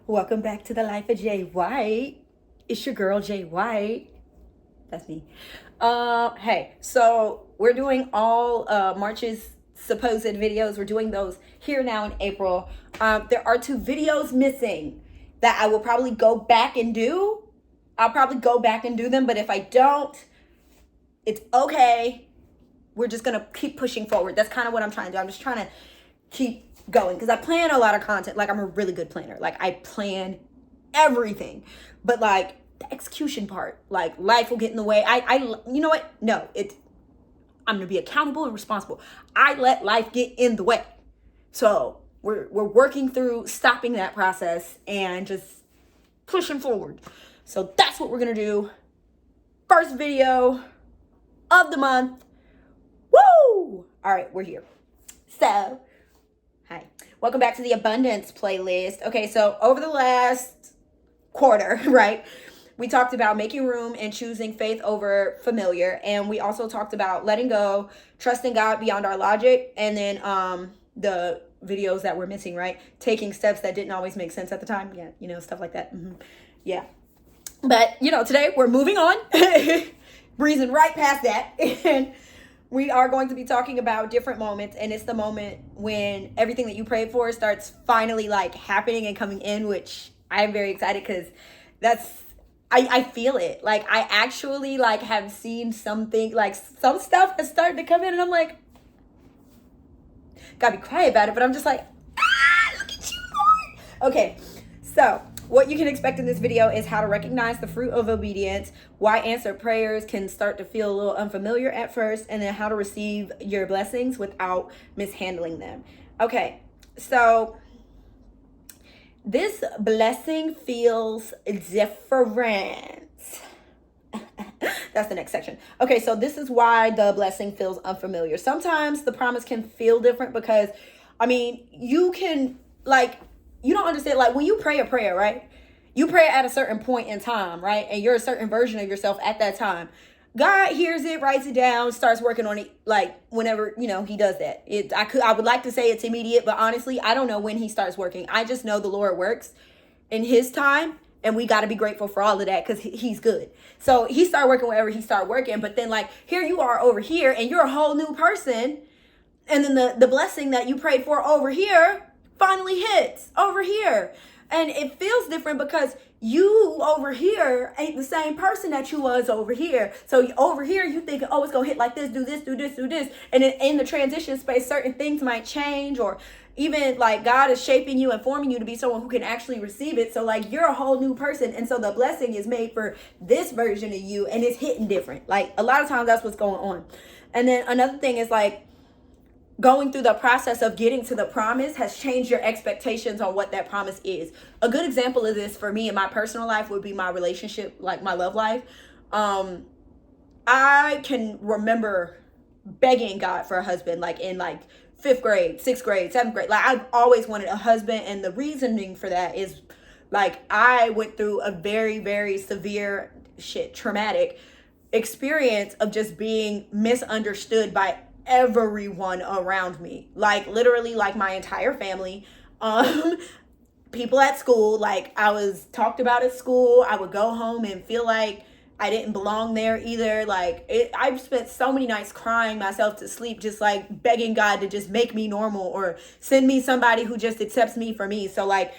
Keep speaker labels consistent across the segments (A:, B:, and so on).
A: Welcome back to the life of Jay White. It's your girl Jay White. That's me. Hey, so we're doing all March's supposed videos. We're doing those here now in April. There are 2 videos missing that I will probably go back and do. I'll probably go back and do them, but if I don't, it's okay. We're just gonna keep pushing forward. That's kind of what I'm trying to do. I'm just trying to keep going because I plan a lot of content. Like, I'm a really good planner. Like, I plan everything, but like the execution part, like, life will get in the way. You know what? No, I'm gonna be accountable and responsible. I let life get in the way, so we're working through stopping that process and just pushing forward. So that's what we're gonna do. First video of the month. Woo! All right, we're here. So, hi. Welcome back to the abundance playlist. Okay, so over the last quarter, right, we talked about making room and choosing faith over familiar. And we also talked about letting go, trusting God beyond our logic, and then the videos that we're missing, right? Taking steps that didn't always make sense at the time. Yeah, stuff like that. Yeah. But, today we're moving on, breezing right past that. And we are going to be talking about different moments, and it's the moment when everything that you prayed for starts finally like happening and coming in, which I'm very excited because I feel it. Like, I actually like have seen something, like some stuff has started to come in, and I'm like, gotta be quiet about it, but I'm just like, look at you, Lord. Okay, so what you can expect in this video is how to recognize the fruit of obedience, why answered prayers can start to feel a little unfamiliar at first, and then how to receive your blessings without mishandling them. Okay, so this blessing feels different. That's the next section. Okay, so this is why the blessing feels unfamiliar. Sometimes the promise can feel different because, you can, like, you don't understand, like, when you pray a prayer, right? You pray at a certain point in time, right? And you're a certain version of yourself at that time. God hears it, writes it down, starts working on it, like, whenever, he does that. I would like to say it's immediate, but honestly, I don't know when he starts working. I just know the Lord works in his time, and we got to be grateful for all of that because he's good. So he started working wherever he started working, but then, like, here you are over here, and you're a whole new person, and then the blessing that you prayed for over here finally hits over here. And it feels different because you over here ain't the same person that you was over here. So over here, you think, oh, it's gonna hit like this, do this, do this, do this. And in the transition space, certain things might change, or even like God is shaping you and forming you to be someone who can actually receive it. So like, you're a whole new person. And so the blessing is made for this version of you, and it's hitting different. Like, a lot of times that's what's going on. And then another thing is, like, going through the process of getting to the promise has changed your expectations on what that promise is. A good example of this for me in my personal life would be my relationship, like my love life. I can remember begging God for a husband, like in like 5th grade, 6th grade, 7th grade. Like, I've always wanted a husband. And the reasoning for that is, like, I went through a very, very severe traumatic experience of just being misunderstood by everyone around me, like literally like my entire family, people at school. Like, I was talked about at school. I would go home and feel like I didn't belong there either. Like, I've spent so many nights crying myself to sleep, just like begging God to just make me normal or send me somebody who just accepts me for me. So like,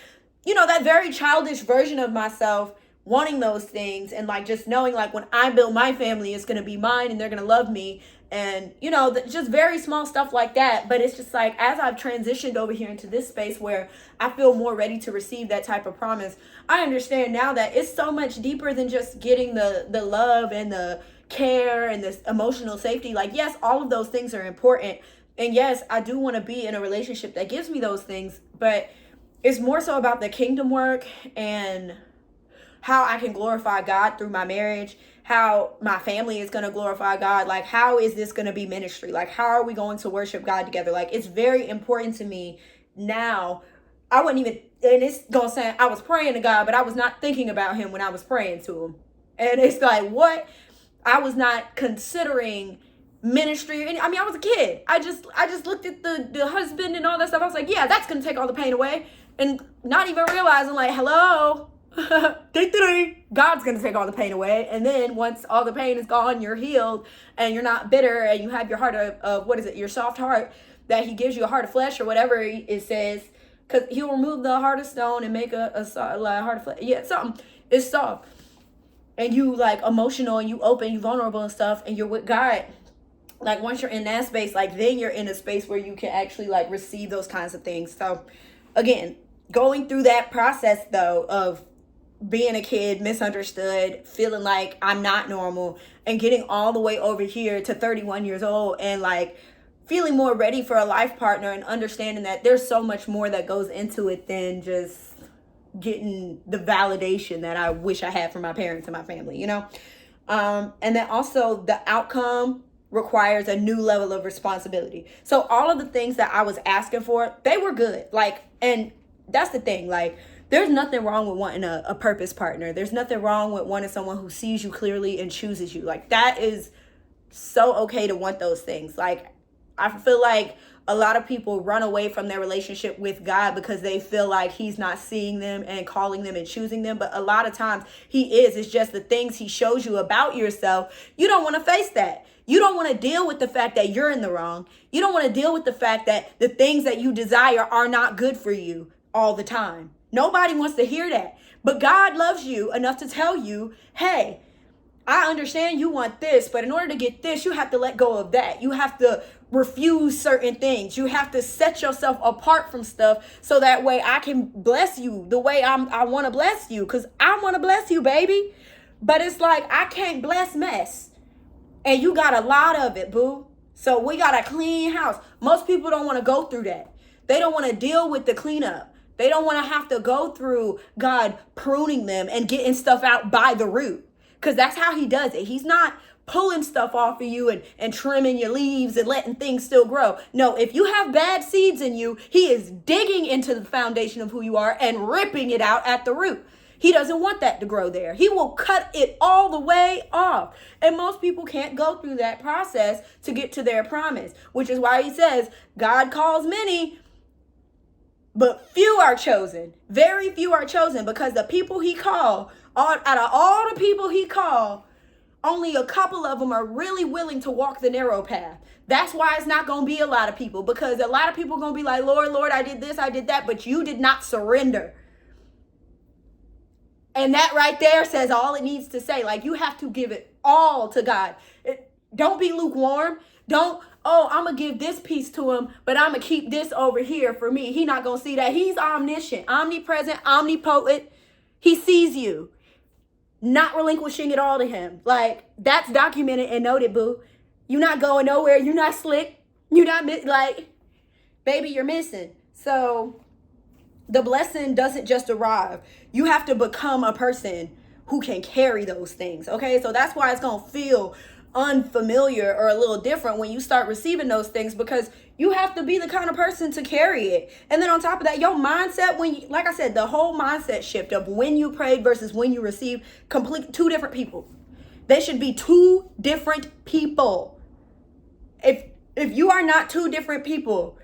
A: that very childish version of myself wanting those things, and like just knowing like when I build my family, it's going to be mine and they're going to love me. And, just very small stuff like that. But it's just like, as I've transitioned over here into this space where I feel more ready to receive that type of promise, I understand now that it's so much deeper than just getting the love and the care and this emotional safety. Like, yes, all of those things are important. And yes, I do want to be in a relationship that gives me those things. But it's more so about the kingdom work and how I can glorify God through my marriage, how my family is going to glorify God. Like, how is this going to be ministry? Like, how are we going to worship God together? Like, it's very important to me now. I wouldn't even, and it's going to sound, I was praying to God, but I was not thinking about him when I was praying to him. And it's like, what? I was not considering ministry. And I was a kid. I just looked at the husband and all that stuff. I was like, yeah, that's going to take all the pain away. and not even realizing, like, hello, God's going to take all the pain away. And then once all the pain is gone, you're healed and you're not bitter and you have your heart of what is it? Your soft heart, that he gives you a heart of flesh or whatever it says, because he'll remove the heart of stone and make a heart of flesh. Yeah, something. It's soft. And you like emotional and you open, you vulnerable and stuff, and you're with God. Like once you're in that space, like then you're in a space where you can actually like receive those kinds of things. So again, going through that process though of being a kid, misunderstood, feeling like I'm not normal, and getting all the way over here to 31 years old and like feeling more ready for a life partner and understanding that there's so much more that goes into it than just getting the validation that I wish I had from my parents and my family, you know? And then also the outcome requires a new level of responsibility. So all of the things that I was asking for, they were good. Like, and that's the thing, like, there's nothing wrong with wanting a purpose partner. There's nothing wrong with wanting someone who sees you clearly and chooses you. Like, that is so okay to want those things. Like, I feel like a lot of people run away from their relationship with God because they feel like he's not seeing them and calling them and choosing them. But a lot of times he is. It's just the things he shows you about yourself. You don't want to face that. You don't want to deal with the fact that you're in the wrong. You don't want to deal with the fact that the things that you desire are not good for you all the time. Nobody wants to hear that. But God loves you enough to tell you, hey, I understand you want this, but in order to get this, you have to let go of that. You have to refuse certain things. You have to set yourself apart from stuff so that way I can bless you the way I want to bless you, because I want to bless you, baby. But it's like I can't bless mess. And you got a lot of it, boo. So we got a clean house. Most people don't want to go through that. They don't want to deal with the cleanup. They don't want to have to go through God pruning them and getting stuff out by the root. Because that's how he does it. He's not pulling stuff off of you and trimming your leaves and letting things still grow. No, if you have bad seeds in you, he is digging into the foundation of who you are and ripping it out at the root. He doesn't want that to grow there. He will cut it all the way off. And most people can't go through that process to get to their promise, which is why he says God calls many, but few are chosen. Very few are chosen, because the people he called, out of all the people he called, only a couple of them are really willing to walk the narrow path. That's why it's not going to be a lot of people, because a lot of people are going to be like, Lord, Lord, I did this, I did that, but you did not surrender. And that right there says all it needs to say. Like, you have to give it all to God. Don't be lukewarm. Don't, oh, I'm going to give this piece to him, but I'm going to keep this over here for me. He's not going to see that. He's omniscient, omnipresent, omnipotent. He sees you. Not relinquishing it all to him. Like, that's documented and noted, boo. You're not going nowhere. You're not slick. You're not, like, baby, you're missing. So the blessing doesn't just arrive. You have to become a person who can carry those things, okay? So that's why it's going to feel unfamiliar or a little different when you start receiving those things, because you have to be the kind of person to carry it. And then on top of that, your mindset, when you, like I said, the whole mindset shift of when you prayed versus when you received, complete two different people. They should be two different people. If you are not two different people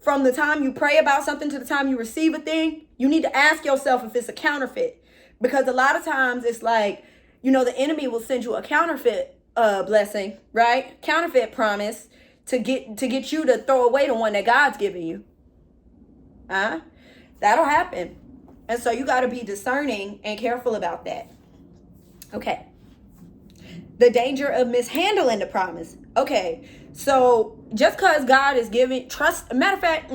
A: from the time you pray about something to the time you receive a thing, you need to ask yourself if it's a counterfeit. Because a lot of times it's like, you know, the enemy will send you a counterfeit blessing, right? Counterfeit promise to get you to throw away the one that God's giving you. That'll happen. And so you got to be discerning and careful about that. Okay. The danger of mishandling the promise. Okay. So just because God is giving trust, matter of fact,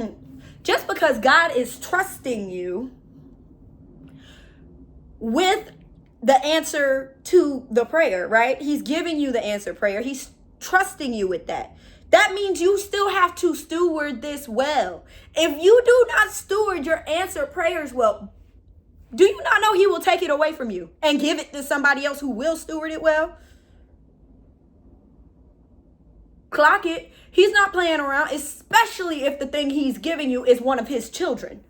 A: just because God is trusting you with the answer to the prayer, right? He's giving you the answer prayer. He's trusting you with that. That means you still have to steward this well. If you do not steward your answer prayers well, do you not know he will take it away from you and give it to somebody else who will steward it well? Clock it. He's not playing around, especially if the thing he's giving you is one of his children.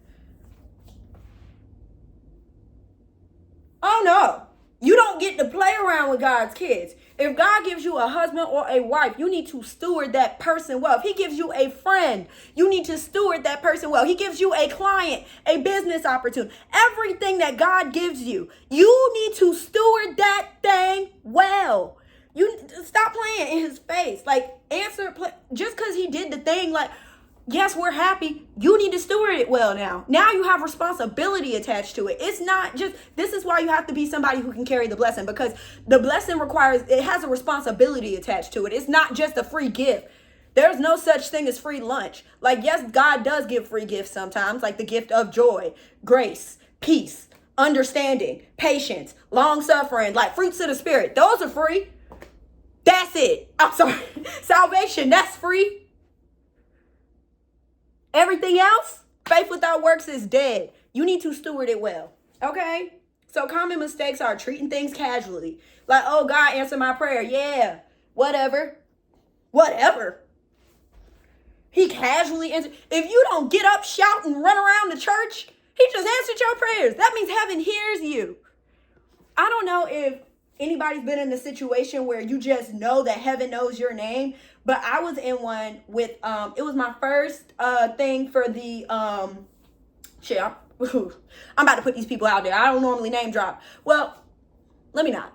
A: Oh no, you don't get to play around with God's kids. If God gives you a husband or a wife, you need to steward that person well. If he gives you a friend, you need to steward that person well. He gives you a client, a business opportunity. Everything that God gives you, you need to steward that thing well. You stop playing in his face. Like, just because he did the thing, like, yes, we're happy. You need to steward it well now. Now you have responsibility attached to it. It's not just, this is why you have to be somebody who can carry the blessing, because the blessing it has a responsibility attached to it. It's not just a free gift. There's no such thing as free lunch. Like, yes, God does give free gifts sometimes, like the gift of joy, grace, peace, understanding, patience, long suffering, like fruits of the spirit. Those are free. That's it. I'm sorry. Salvation, that's free. Everything else, faith without works is dead. You need to steward it well. Okay? So common mistakes are treating things casually. Like, oh, God answered my prayer. Yeah. Whatever. He casually answered. If you don't get up, shout, and run around the church, he just answered your prayers. That means heaven hears you. I don't know if anybody's been in a situation where you just know that heaven knows your name, but I was in one with it was my first thing for the I'm about to put these people out there. I don't normally name drop. Well, let me not.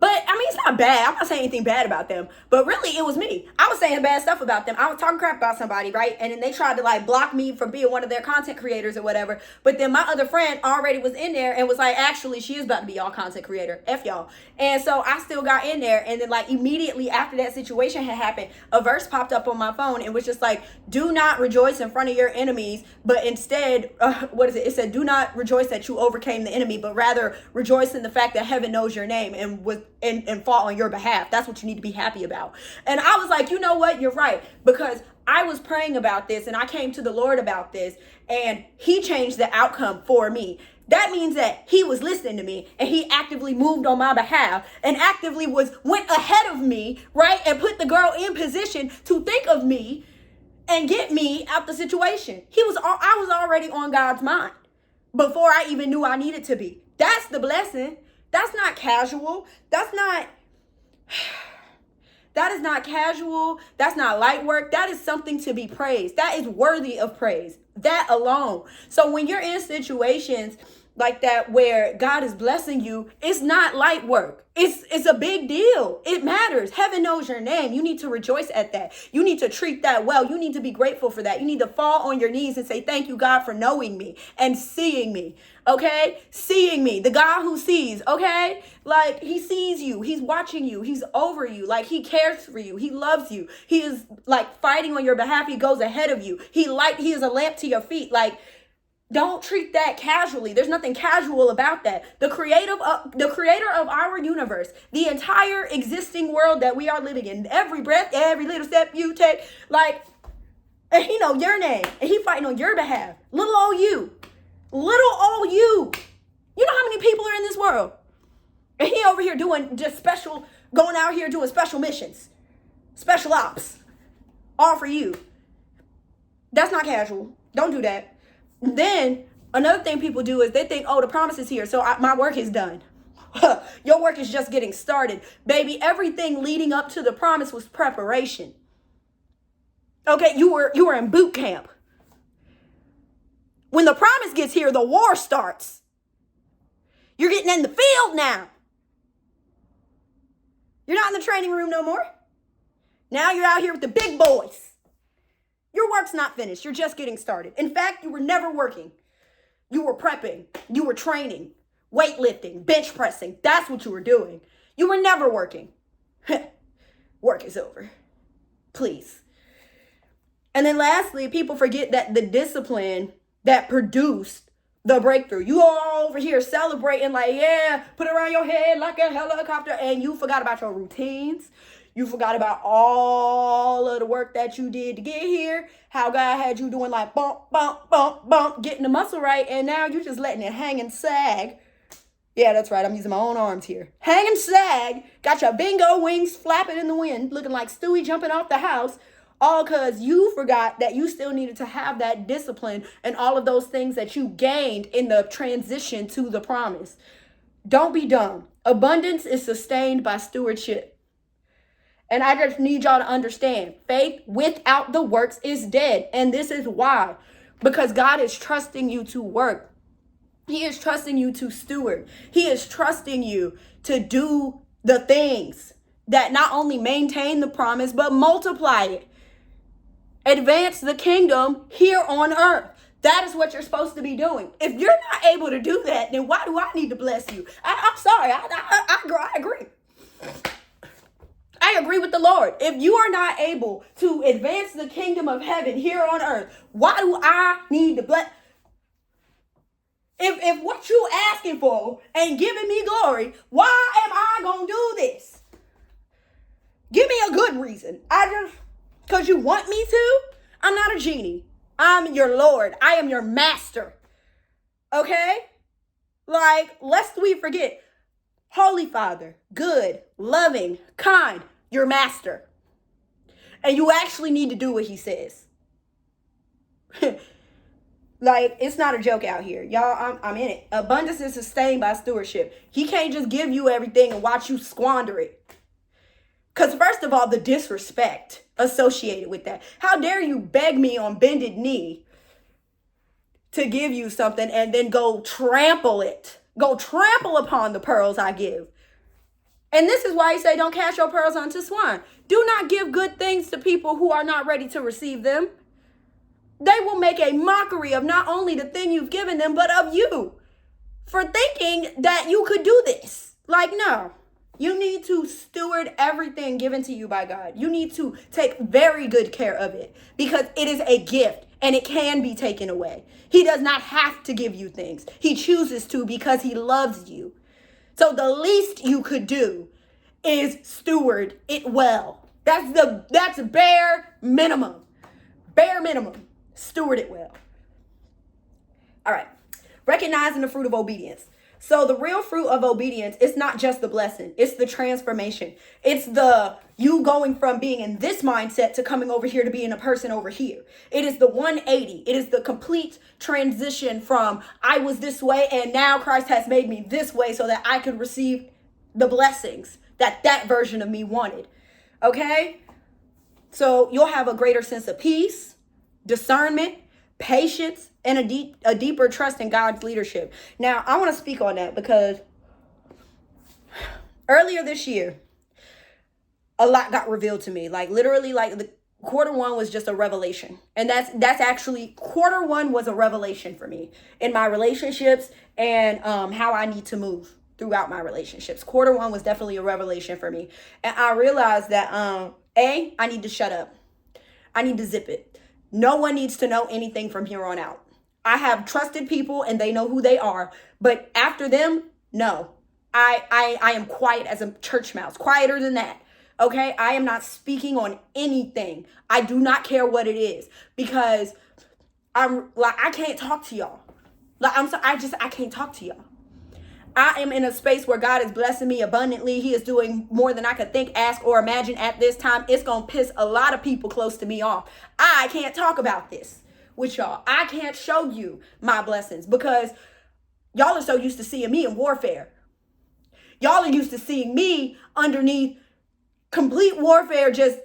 A: But, I mean, it's not bad. I'm not saying anything bad about them. But really, it was me. I was saying bad stuff about them. I was talking crap about somebody, right? And then they tried to, like, block me from being one of their content creators or whatever. But then my other friend already was in there and was like, actually, she is about to be y'all content creator. F y'all. And so I still got in there. And then, like, immediately after that situation had happened, a verse popped up on my phone and was just like, do not rejoice in front of your enemies. But instead, It said, do not rejoice that you overcame the enemy, but rather rejoice in the fact that heaven knows your name and fought on your behalf. That's what you need to be happy about. And I was like, you know what? You're right. Because I was praying about this and I came to the Lord about this and he changed the outcome for me. That means that he was listening to me and he actively moved on my behalf and actively went ahead of me, right? And put the girl in position to think of me and get me out the situation. I was already on God's mind before I even knew I needed to be. That's the blessing. That's not casual. That is not casual. That's not light work. That is something to be praised. That is worthy of praise. That alone. So when you're in situations like that where God is blessing you, it's not light work. It's a big deal. It matters. Heaven knows your name. You need to rejoice at that. You need to treat that well. You need to be grateful for that. You need to fall on your knees and say, thank you, God, for knowing me and seeing me. Okay? Seeing me. The God who sees. Okay? Like, he sees you. He's watching you. He's over you. Like, he cares for you. He loves you. He is, like, fighting on your behalf. He goes ahead of you. He is a lamp to your feet. Like, don't treat that casually. There's nothing casual about that. The creator of our universe, the entire existing world that we are living in, every breath, every little step you take, like, and he know your name, and he fighting on your behalf. Little old you. Little old you. You know how many people are in this world? And he over here going out here doing special missions, special ops, all for you. That's not casual. Don't do that. Then another thing people do is they think, oh, the promise is here, so my work is done. Your work is just getting started. Baby, everything leading up to the promise was preparation. Okay, you were in boot camp. When the promise gets here, the war starts. You're getting in the field now. You're not in the training room no more. Now you're out here with the big boys. Your work's not finished. You're just getting started. In fact, you were never working. You were prepping. You were training, weightlifting, bench pressing. That's what you were doing. You were never working. Work is over. Please. And then lastly, people forget that the discipline that produced the breakthrough. You all over here celebrating like, yeah, put it around your head like a helicopter. And you forgot about your routines. You forgot about all of the work that you did to get here. How God had you doing like bump, bump, bump, bump, getting the muscle right. And now you're just letting it hang and sag. Yeah, that's right. I'm using my own arms here. Hang and sag. Got your bingo wings flapping in the wind, looking like Stewie jumping off the house. All because you forgot that you still needed to have that discipline and all of those things that you gained in the transition to the promise. Don't be dumb. Abundance is sustained by stewardship. And I just need y'all to understand, faith without the works is dead. And this is why. Because God is trusting you to work. He is trusting you to steward. He is trusting you to do the things that not only maintain the promise, but multiply it. Advance the kingdom here on earth. That is what you're supposed to be doing. If you're not able to do that, then why do I need to bless you? I'm sorry. I agree. I agree with the Lord. If you are not able to advance the kingdom of heaven here on earth, why do I need to bless? If what you asking for ain't giving me glory, why am I going to do this? Give me a good reason. Because you want me to? I'm not a genie. I'm your Lord. I am your master. Okay? Like, lest we forget, Holy Father, good, loving, kind, your master. And you actually need to do what he says. Like, it's not a joke out here. Y'all, I'm in it. Abundance is sustained by stewardship. He can't just give you everything and watch you squander it. Because first of all, the disrespect associated with that. How dare you beg me on bended knee to give you something and then go trample it. Go trample upon the pearls I give. And this is why he say, don't cast your pearls unto swine. Do not give good things to people who are not ready to receive them. They will make a mockery of not only the thing you've given them, but of you for thinking that you could do this. Like, no. You need to steward everything given to you by God. You need to take very good care of it because it is a gift and it can be taken away. He does not have to give you things. He chooses to because he loves you. So the least you could do is steward it well. That's bare minimum. Bare minimum. Steward it well. All right. Recognizing the fruit of obedience. So the real fruit of obedience is not just the blessing. It's the transformation. It's the you going from being in this mindset to coming over here to being a person over here. It is the 180. It is the complete transition from I was this way and now Christ has made me this way so that I could receive the blessings that version of me wanted. Okay? So you'll have a greater sense of peace, discernment, patience, and a deeper trust in God's leadership. Now, I want to speak on that because earlier this year, a lot got revealed to me. Like literally, like the quarter one was just a revelation. And that's actually, quarter one was a revelation for me in my relationships and how I need to move throughout my relationships. Quarter one was definitely a revelation for me. And I realized that, I need to shut up. I need to zip it. No one needs to know anything from here on out. I have trusted people and they know who they are. But after them, no. I am quiet as a church mouse. Quieter than that. Okay? I am not speaking on anything. I do not care what it is. Because I can't talk to y'all. Like I can't talk to y'all. I am in a space where God is blessing me abundantly. He is doing more than I could think, ask, or imagine at this time. It's going to piss a lot of people close to me off. I can't talk about this with y'all. I can't show you my blessings because y'all are so used to seeing me in warfare. Y'all are used to seeing me underneath complete warfare, just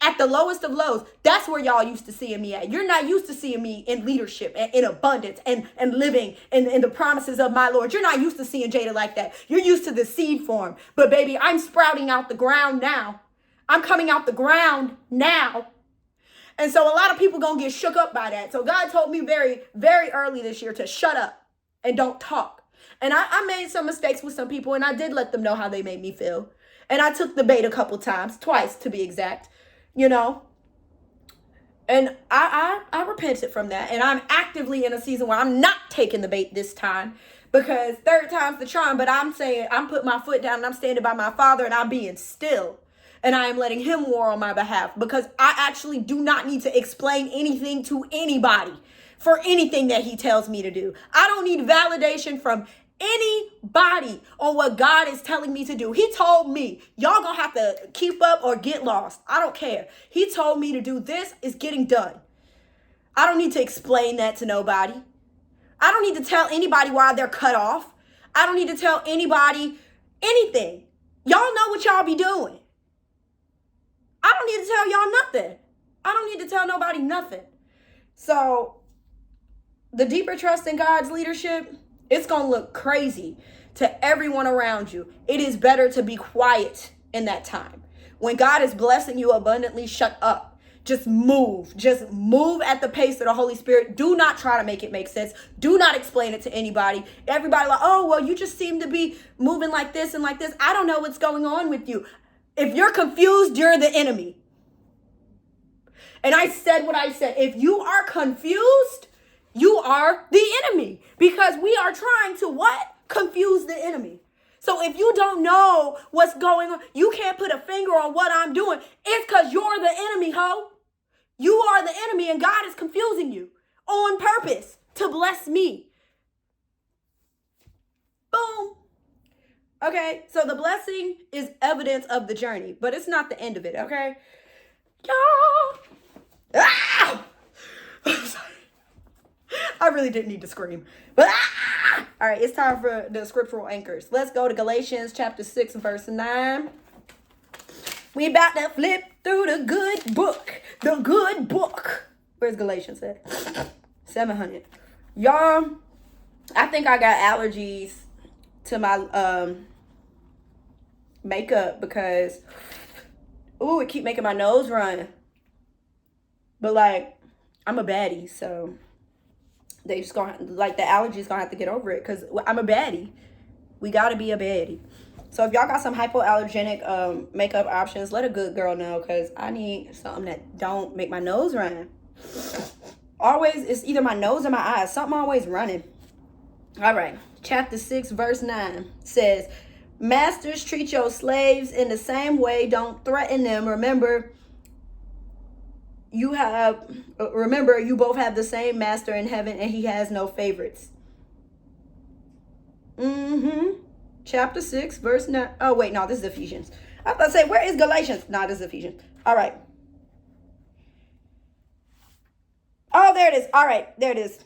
A: at the lowest of lows. That's where y'all used to seeing me at. You're not used to seeing me in leadership and in abundance and living in the promises of my Lord. You're not used to seeing Jada like that. You're used to the seed form. But baby, I'm sprouting out the ground now. I'm coming out the ground now. And so a lot of people gonna get shook up by that. So God told me very, very early this year to shut up and don't talk. And I made some mistakes with some people and I did let them know how they made me feel. And I took the bait a couple times, twice to be exact. You know, and I repented from that. And I'm actively in a season where I'm not taking the bait this time because third time's the charm. But I'm saying I'm putting my foot down and I'm standing by my Father and I'm being still. And I am letting him war on my behalf because I actually do not need to explain anything to anybody for anything that he tells me to do. I don't need validation from anybody on what God is telling me to do. He told me, y'all gonna have to keep up or get lost. I don't care. He told me to do this, is getting done. I don't need to explain that to nobody. I don't need to tell anybody why they're cut off. I don't need to tell anybody anything. Y'all know what y'all be doing. I don't need to tell y'all nothing. I don't need to tell nobody nothing. So the deeper trust in God's leadership, it's going to look crazy to everyone around you. It is better to be quiet in that time. When God is blessing you abundantly, shut up. Just move. Just move at the pace of the Holy Spirit. Do not try to make it make sense. Do not explain it to anybody. Everybody like, oh, well, you just seem to be moving like this and like this. I don't know what's going on with you. If you're confused, you're the enemy. And I said what I said. If you are confused, you are the enemy. Because we are trying to what? Confuse the enemy. So if you don't know what's going on, you can't put a finger on what I'm doing. It's because you're the enemy, ho. You are the enemy and God is confusing you on purpose to bless me. Boom. Okay, so the blessing is evidence of the journey, but it's not the end of it, okay? Y'all. Ah! I really didn't need to scream. But all right, it's time for the scriptural anchors. Let's go to Galatians chapter 6, verse 9. We about to flip through the good book. The good book. Where's Galatians at? 700. Y'all, I think I got allergies to my makeup because, ooh, it keep making my nose run. But like, I'm a baddie, so they just gonna, like, the allergies gonna have to get over it because I'm a baddie. We gotta be a baddie. So if y'all got some hypoallergenic makeup options, let a good girl know because I need something that don't make my nose run. Always, it's either my nose or my eyes. Something always running. All right. Chapter 6, verse 9 says, masters, treat your slaves in the same way. Don't threaten them. Remember, you both have the same master in heaven and he has no favorites. Chapter 6, verse 9. Oh, wait, no, this is Ephesians. I was about to say, where is Galatians? No, this is Ephesians. All right. Oh, there it is. All right, there it is.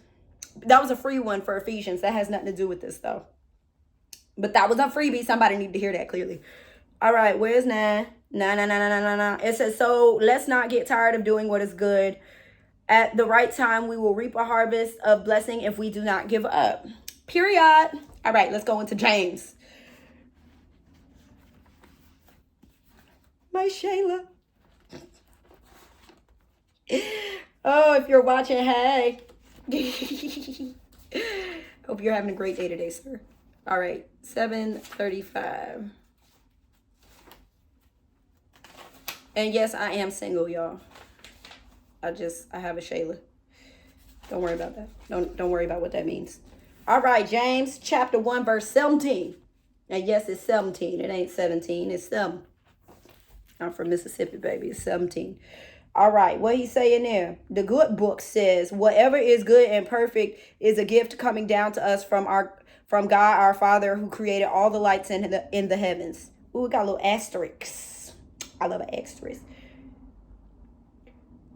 A: That was a free one for Ephesians. That has nothing to do with this, though. But that was a freebie. Somebody needed to hear that clearly. All right, where's 9? No. It says, so let's not get tired of doing what is good. At the right time, we will reap a harvest of blessing if we do not give up. Period. All right, let's go into James. My Shayla. Oh, if you're watching, hey. Hope you're having a great day today, sir. All right, 7:35. And yes, I am single, y'all. I have a Shayla. Don't worry about that. Don't worry about what that means. All right, James chapter 1, verse 17. And yes, it's 17. It ain't 17. It's 7. I'm from Mississippi, baby. It's 17. All right, what he's saying there? The good book says, whatever is good and perfect is a gift coming down to us from God, our Father, who created all the lights in the heavens. Ooh, we got a little asterisk. I love an asterisk.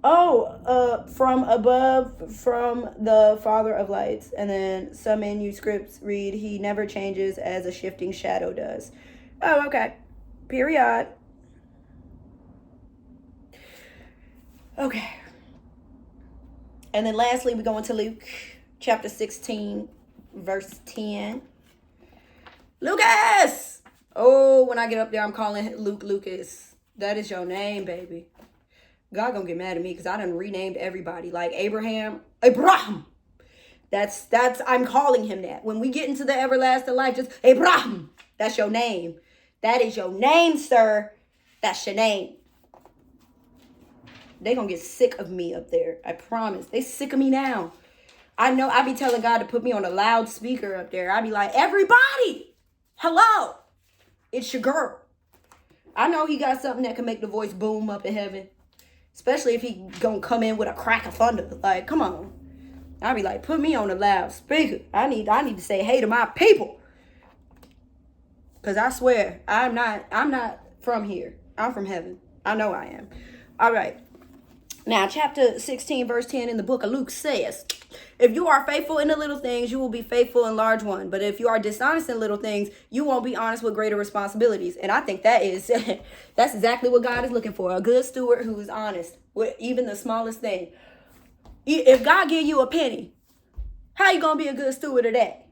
A: Oh, from above, from the Father of lights. And then some manuscripts read, he never changes as a shifting shadow does. Oh, okay. Period. Okay. And then lastly, we go into Luke chapter 16, verse 10. Lucas! Oh, when I get up there, I'm calling Luke Lucas. That is your name, baby. God gonna get mad at me because I done renamed everybody. Like Abraham. I'm calling him that. When we get into the everlasting life, just Abraham. That's your name. That is your name, sir. That's your name. They gonna get sick of me up there. I promise. They sick of me now. I know I be telling God to put me on a loudspeaker up there. I be like, everybody, hello. It's your girl. I know he got something that can make the voice boom up in heaven. Especially if he gonna come in with a crack of thunder. Like, come on. I be like, put me on a loudspeaker. I need to say hey to my people. Cause I swear, I'm not from here. I'm from heaven. I know I am. All right. Now, chapter 16, verse 10 in the book of Luke says, if you are faithful in the little things, you will be faithful in large ones. But if you are dishonest in little things, you won't be honest with greater responsibilities. And I think that is, that's exactly what God is looking for. A good steward who is honest with even the smallest thing. If God give you a penny, how you going to be a good steward of that?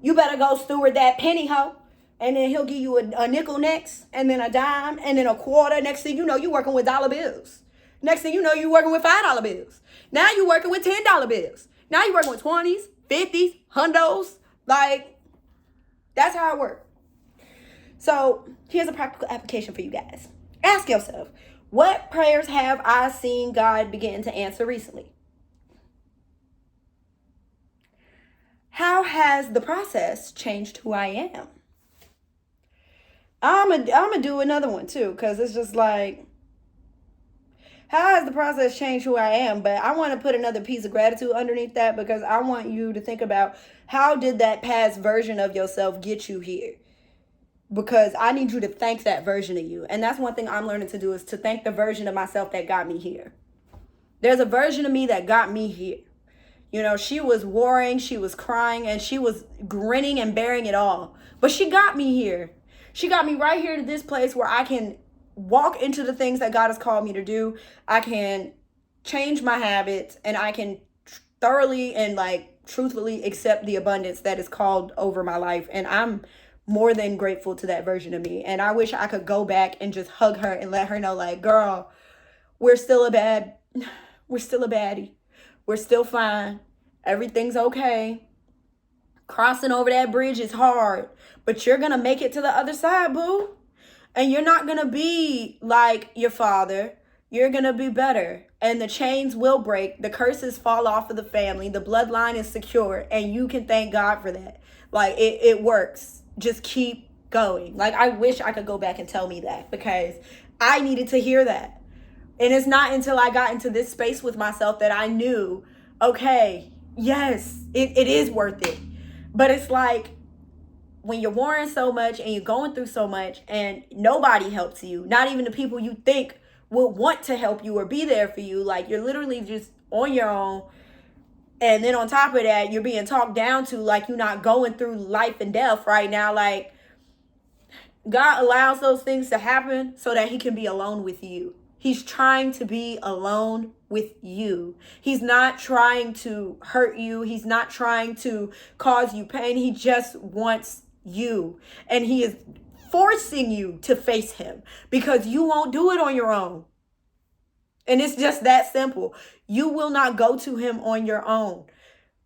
A: You better go steward that penny, hoe. And then he'll give you a nickel next, and then a dime, and then a quarter. Next thing you know, you're working with dollar bills. Next thing you know, you're working with $5 bills. Now you're working with $10 bills. Now you're working with 20s, 50s, hundos. Like, that's how it works. So here's a practical application for you guys. Ask yourself, what prayers have I seen God begin to answer recently? How has the process changed who I am? I'm gonna do another one too, because it's just like, how has the process changed who I am? But I want to put another piece of gratitude underneath that, because I want you to think about, how did that past version of yourself get you here? Because I need you to thank that version of you. And that's one thing I'm learning to do, is to thank the version of myself that got me here. There's a version of me that got me here. You know, she was warring, she was crying, and she was grinning and bearing it all. But she got me here. She got me right here to this place where I can walk into the things that God has called me to do. I can change my habits, and I can thoroughly and truthfully accept the abundance that is called over my life. And I'm more than grateful to that version of me. And I wish I could go back and just hug her and let her know, like, girl, we're still a baddie. We're still fine. Everything's okay. Crossing over that bridge is hard, but you're going to make it to the other side, boo. And you're not going to be like your father. You're going to be better. And the chains will break. The curses fall off of the family. The bloodline is secure. And you can thank God for that. Like, it works. Just keep going. Like, I wish I could go back and tell me that, because I needed to hear that. And it's not until I got into this space with myself that I knew, okay, yes, it is worth it. But it's like, when you're warring so much and you're going through so much and nobody helps you, not even the people you think will want to help you or be there for you, like, you're literally just on your own. And then on top of that, you're being talked down to, like you're not going through life and death right now. Like, God allows those things to happen so that he can be alone with you. He's trying to be alone with you. He's not trying to hurt you. He's not trying to cause you pain. He just wants you. And he is forcing you to face him, because you won't do it on your own. And it's just that simple. You will not go to him on your own.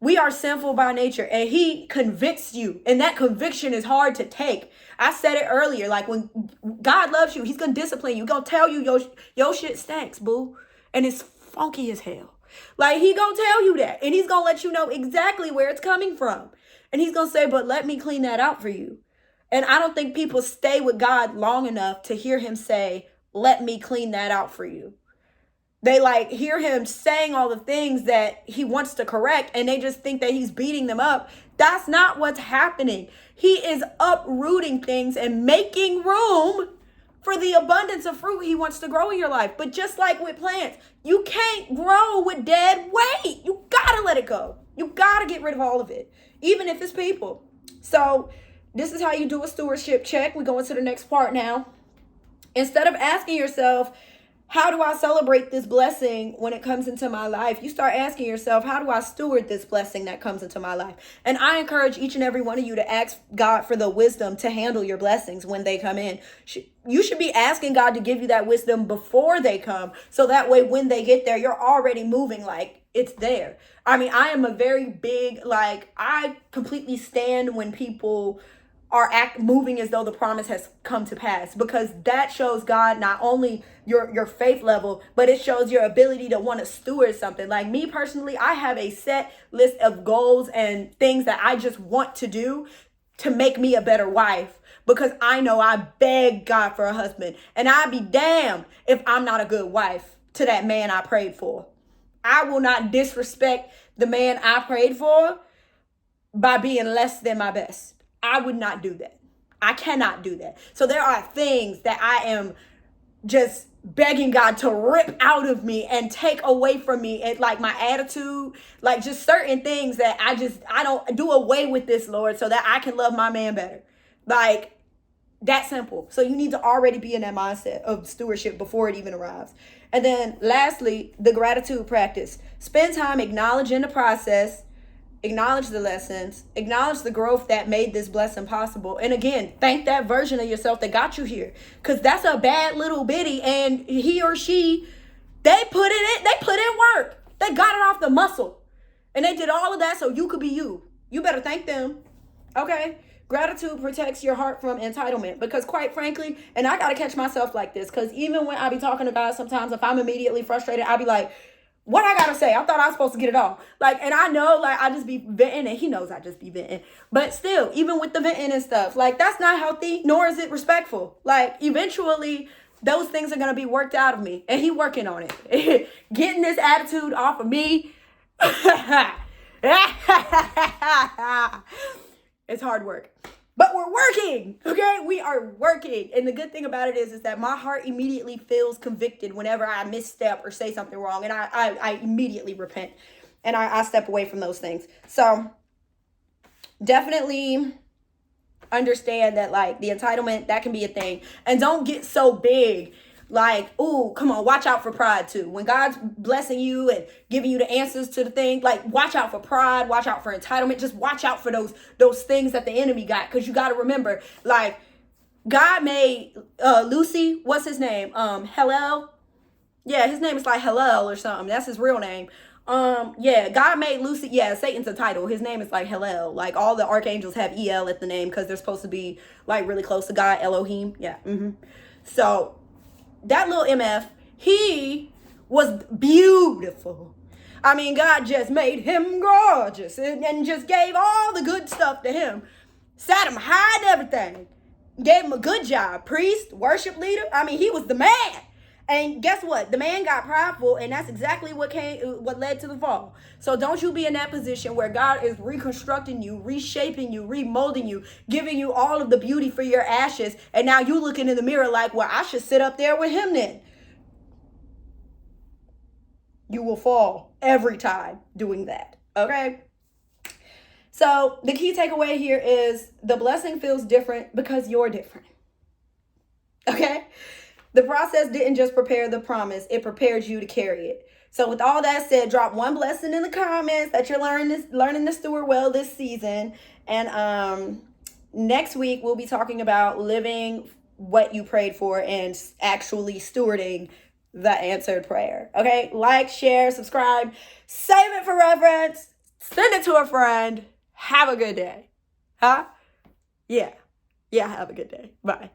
A: We are sinful by nature, and he convicts you. And that conviction is hard to take. I said it earlier, like, when God loves you, he's going to discipline you. He's going to tell you your shit stinks, boo. And it's funky as hell. Like, he going to tell you that. And he's going to let you know exactly where it's coming from. And he's going to say, but let me clean that out for you. And I don't think people stay with God long enough to hear him say, let me clean that out for you. They hear him saying all the things that he wants to correct, and they just think that he's beating them up. That's not what's happening. He is uprooting things and making room for the abundance of fruit he wants to grow in your life. But just like with plants, you can't grow with dead weight. You gotta let it go. You gotta get rid of all of it, even if it's people. So this is how you do a stewardship check. We go into the next part now. Instead of asking yourself, how do I celebrate this blessing when it comes into my life? You start asking yourself, how do I steward this blessing that comes into my life? And I encourage each and every one of you to ask God for the wisdom to handle your blessings when they come in. You should be asking God to give you that wisdom before they come, so that way when they get there, you're already moving like it's there. I mean, I am a very big, I completely stand when people are moving as though the promise has come to pass, because that shows God not only your faith level, but it shows your ability to want to steward something. Like me personally, I have a set list of goals and things that I just want to do to make me a better wife, because I know I beg God for a husband, and I'd be damned if I'm not a good wife to that man I prayed for. I will not disrespect the man I prayed for by being less than my best. I would not do that. I cannot do that. So there are things that I am just begging God to rip out of me and take away from me, and like my attitude, like just certain things that I don't do away with this, Lord, so that I can love my man better. Like, that simple. So you need to already be in that mindset of stewardship before it even arrives. And then lastly, the gratitude practice. Spend time acknowledging the process, acknowledge the lessons, acknowledge the growth that made this blessing possible. And again, thank that version of yourself that got you here. Because that's a bad little bitty, and he or she, they put in work. They got it off the muscle. And they did all of that so you could be you. You better thank them. Okay? Gratitude protects your heart from entitlement, because quite frankly, and I got to catch myself like this, because even when I be talking to God, sometimes if I'm immediately frustrated, I'll be like, what I got to say? I thought I was supposed to get it all. Like, and I know, like, I just be venting, and he knows I just be venting. But still, even with the venting and stuff, like, that's not healthy, nor is it respectful. Like, eventually, those things are going to be worked out of me, and he working on it. Getting this attitude off of me. It's hard work, but we're working. Okay, we are working. And the good thing about it is that my heart immediately feels convicted whenever I misstep or say something wrong, and I immediately repent, and I step away from those things. So definitely understand that, like, the entitlement, that can be a thing, and don't get so big. Like, oh, come on, watch out for pride too. When God's blessing you and giving you the answers to the thing, like, watch out for pride, watch out for entitlement. Just watch out for those things that the enemy got. Because you got to remember, like, God made Lucy, what's his name? Hillel. Yeah, his name is like Hillel or something. That's his real name. Yeah, God made Lucy. Yeah, Satan's a title. His name is like Hillel. Like, all the archangels have El at the name because they're supposed to be like really close to God, Elohim. Yeah. So that little MF, he was beautiful. I mean, God just made him gorgeous and just gave all the good stuff to him. Sat him high and everything. Gave him a good job. Priest, worship leader. I mean, he was the man. And guess what? The man got prideful, and that's exactly what led to the fall. So don't you be in that position where God is reconstructing you, reshaping you, remolding you, giving you all of the beauty for your ashes, and now you looking in the mirror like, well, I should sit up there with him then. You will fall every time doing that. Okay? So the key takeaway here is the blessing feels different because you're different. Okay? The process didn't just prepare the promise, it prepared you to carry it. So with all that said, drop one blessing in the comments that you're learning to steward well this season. And next week, we'll be talking about living what you prayed for and actually stewarding the answered prayer. Okay? Like, share, subscribe, save it for reference, send it to a friend. Have a good day. Huh? Yeah. Yeah, have a good day. Bye.